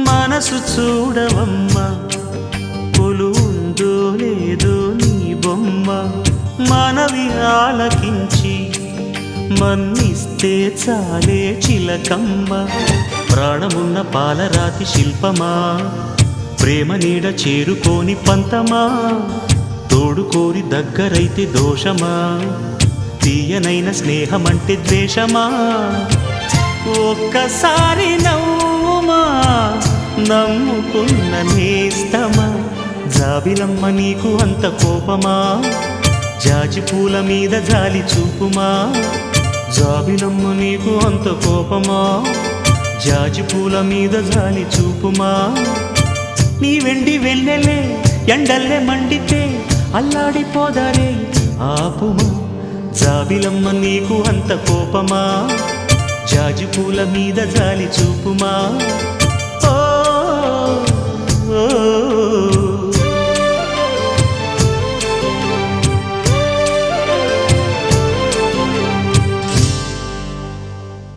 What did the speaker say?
మనసు చూడవమ్మా కొలువుందో లేదో నీ బొమ్మ మనవి ఆలకించి మన్నిస్తే చాలే చిలకమ్మ ప్రాణమున్న పాలరాతి శిల్పమా ప్రేమ నీడ చేరుకోని పంతమా తోడుకోరి దగ్గరైతే దోషమా తీయనైన స్నేహమంటే ద్వేషమా ఒక్కసారి నవ్వుమా నమ్ముకున్న నేస్తమా జాబిలమ్మ నీకు అంత కోపమా జాజి పూల మీద జాలి చూపుమా జాబిలమ్మ నీకు అంత కోపమా జాజి పూల మీద జాలి చూపుమా నీ వెండి వెళ్ళలే ఎండల్లే మండితే అల్లాడిపోదారే ఆపుమా జాబిలమ్మ నీకు అంత కోపమా జాజి పూల మీద జాలి చూపుమా